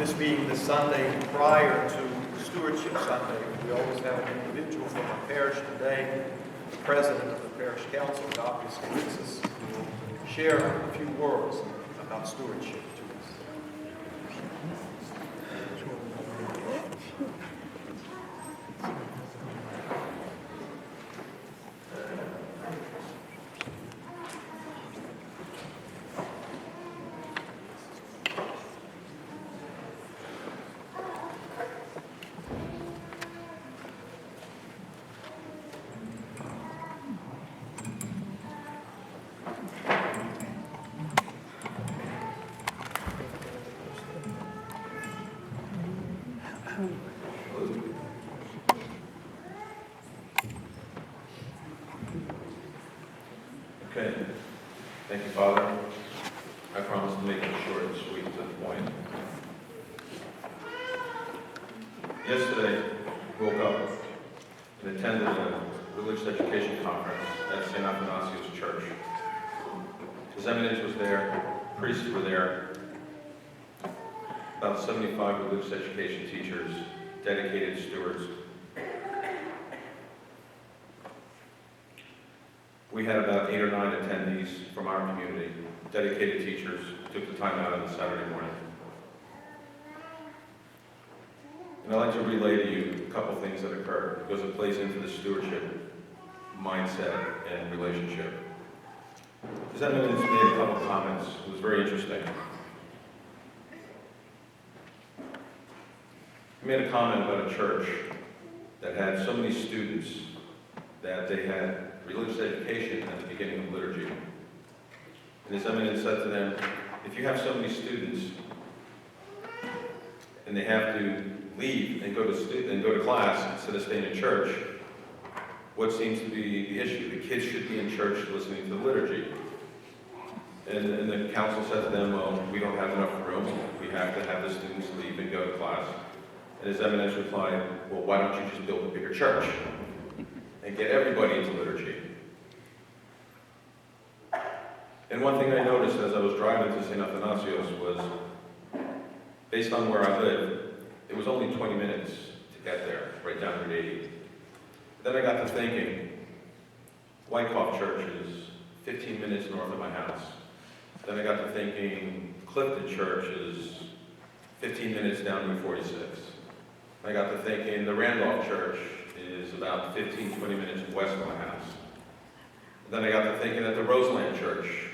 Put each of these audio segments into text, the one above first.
This being the Sunday prior to Stewardship Sunday, we always have an individual from our parish today, the president of the parish council, Agapios, Kyritsis, who will share a few words about stewardship to us. Okay. Thank you, Father. I promise to make it short and sweet to the point. Yesterday, I woke up and attended a religious education conference at St. Agapios Church. His Eminence was there, priests were there, about 75 religious education teachers, dedicated stewards. We had about 8 or 9 attendees from our community, dedicated teachers, took the time out on a Saturday morning. And I'd like to relay to you a couple things that occurred, because it plays into the stewardship mindset and relationship. His Eminence made a couple comments. It was very interesting. He made a comment about a church that had so many students that they had religious education at the beginning of liturgy. And His Eminence said to them, if you have so many students and they have to leave and go to class instead of staying in church, what seems to be the issue? The kids should be in church listening to the liturgy. And the council said to them, well, we don't have enough room. We have to have the students leave and go to class. And His Eminence replied, well, why don't you just build a bigger church and get everybody into liturgy? And one thing I noticed as I was driving to St. Athanasios was, based on where I live, it was only 20 minutes to get there, right down Route 80. Then I got to thinking, Wyckoff Church is 15 minutes north of my house. Then I got to thinking, Clifton Church is 15 minutes down Route 46. I got to thinking, the Randolph Church is about 15, 20 minutes west of my house. Then I got to thinking that the Roseland Church,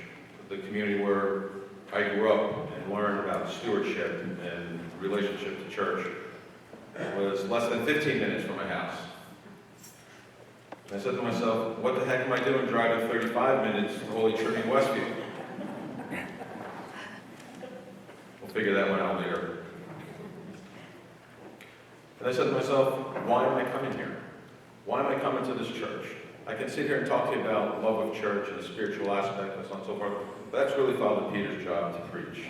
the community where I grew up and learned about stewardship and relationship to church, was less than 15 minutes from my house. And I said to myself, what the heck am I doing driving 35 minutes to Holy Trinity Westfield? We'll figure that one out later. And I said to myself, why am I coming here? Why am I coming to this church? I can sit here and talk to you about love of church and the spiritual aspect and so on and so forth, but that's really Father Peter's job to preach.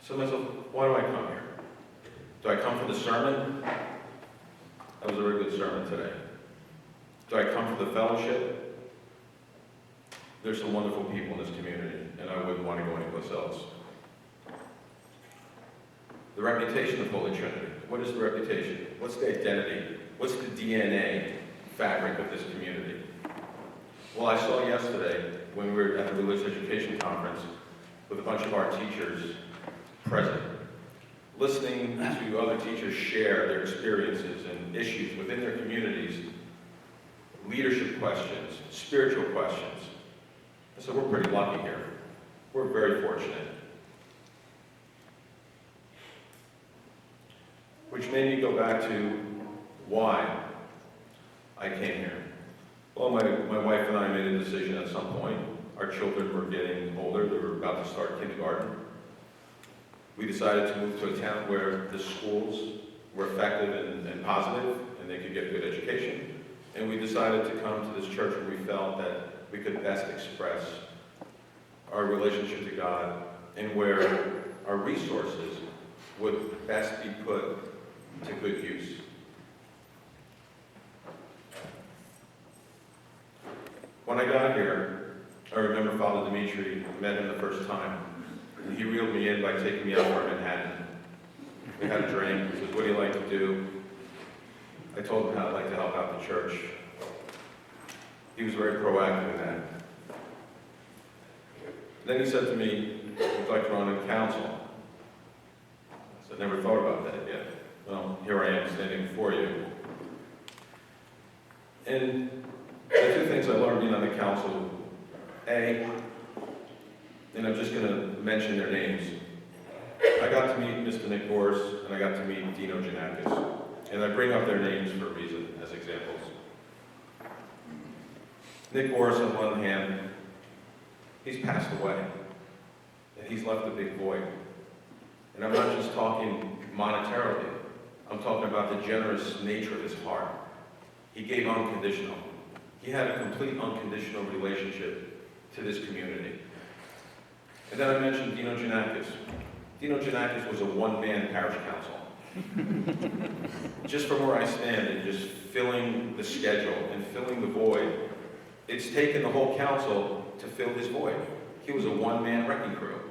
So I myself, why do I come here? Do I come for the sermon? That was a very good sermon today. Do I come for the fellowship? There's some wonderful people in this community, and I wouldn't want to go anyplace else. The reputation of Holy Trinity. What is the reputation? What's the identity? What's the DNA fabric of this community? Well, I saw yesterday when we were at the religious education conference with a bunch of our teachers present, listening to other teachers share their experiences and issues within their communities, leadership questions, spiritual questions. I said, we're pretty lucky here. We're very fortunate. Which made me go back to why I came here. Well, my wife and I made a decision at some point. Our children were getting older. They were about to start kindergarten. We decided to move to a town where the schools were effective and positive, and they could get good education. And we decided to come to this church where we felt that we could best express our relationship to God and where our resources would best be put to good use. When I got here, I remember Father Dimitri, met him the first time. and he reeled me in by taking me out for Manhattan. We had a drink. He says, "What do you like to do?" I told him how I'd like to help out the church. He was very proactive in that. Then he said to me, "Would you like to run in council?" I said, "Never thought about that yet." Well, here I am standing before you. And the two things I learned being on the council, and I'm just going to mention their names. I got to meet Mr. Nick Boris, and I got to meet Dino Giannakis. And I bring up their names for a reason, as examples. Nick Boris, on one hand, he's passed away, and he's left a big void. And I'm not just talking monetarily. I'm talking about the generous nature of his heart. He gave unconditional. He had a complete unconditional relationship to this community. And then I mentioned Dino Giannakis. Dino Giannakis was a one-man parish council. Just from where I stand and just filling the schedule and filling the void, it's taken the whole council to fill this void. He was a one-man wrecking crew.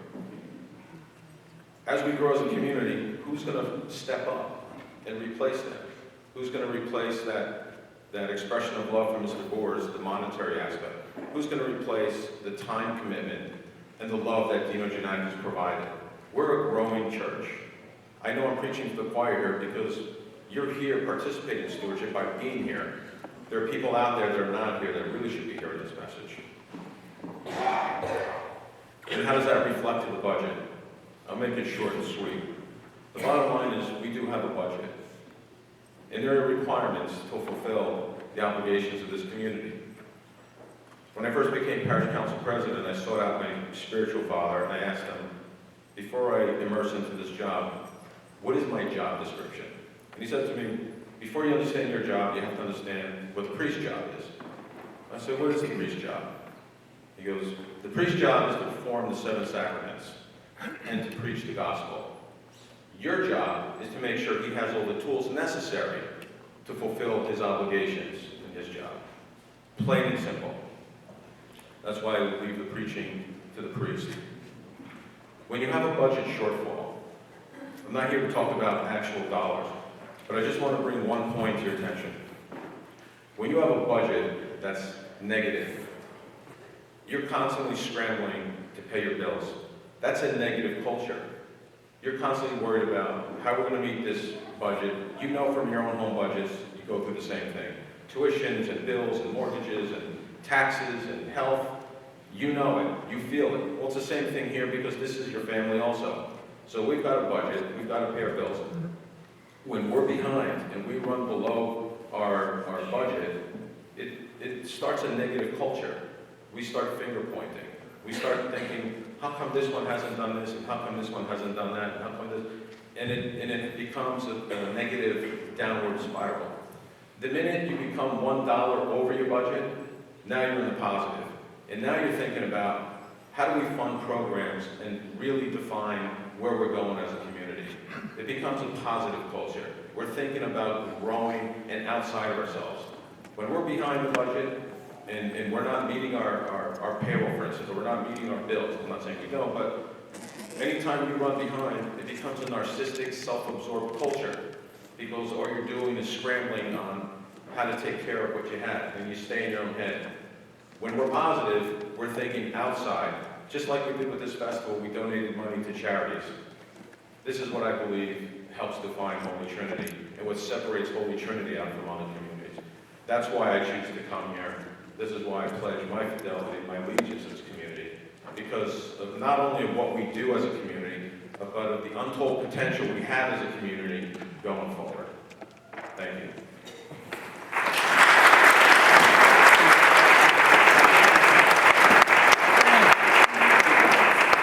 As we grow as a community, who's going to step up and replace that? Who's going to replace that expression of love from Mr. Boers, the monetary aspect? Who's going to replace the time commitment and the love that Dino Giannakis provided? We're a growing church. I know I'm preaching to the choir here because you're here participating in stewardship by being here. There are people out there that are not here that really should be hearing this message. And how does that reflect in the budget? I'll make it short and sweet. The bottom line is we do have a budget. And there are requirements to fulfill the obligations of this community. When I first became parish council president, I sought out my spiritual father and I asked him, before I immerse into this job, what is my job description? And he said to me, before you understand your job, you have to understand what the priest's job is. I said, what is the priest's job? He goes, the priest's job is to perform the 7 sacraments and to preach the gospel. Your job is to make sure he has all the tools necessary to fulfill his obligations in his job. Plain and simple. That's why I leave the preaching to the priest. When you have a budget shortfall, I'm not here to talk about actual dollars, but I just want to bring one point to your attention. When you have a budget that's negative, you're constantly scrambling to pay your bills. That's a negative culture. You're constantly worried about how we're going to meet this budget. You know from your own home budgets, you go through the same thing. Tuitions and bills and mortgages and taxes and health. You know it. You feel it. Well, it's the same thing here because this is your family also. So we've got a budget. We've got to pay our bills. When we're behind and we run below our budget, it starts a negative culture. We start finger pointing. We start thinking, how come this one hasn't done this, and how come this one hasn't done that, and how come this, and it becomes a negative downward spiral. The minute you become $1 over your budget, now you're in the positive. And now you're thinking about how do we fund programs and really define where we're going as a community. It becomes a positive culture. We're thinking about growing and outside of ourselves. When we're behind the budget and we're not meeting our payroll, for instance, or we're not meeting our bills, I'm not saying we don't, but anytime you run behind, it becomes a narcissistic, self-absorbed culture because all you're doing is scrambling on how to take care of what you have, and you stay in your own head. When we're positive, we're thinking outside. Just like we did with this festival, we donated money to charities. This is what I believe helps define Holy Trinity and what separates Holy Trinity out from other communities. That's why I choose to come here. This is why I pledge my fidelity, my allegiance to this community, because of not only of what we do as a community, but of the untold potential we have as a community going forward. Thank you.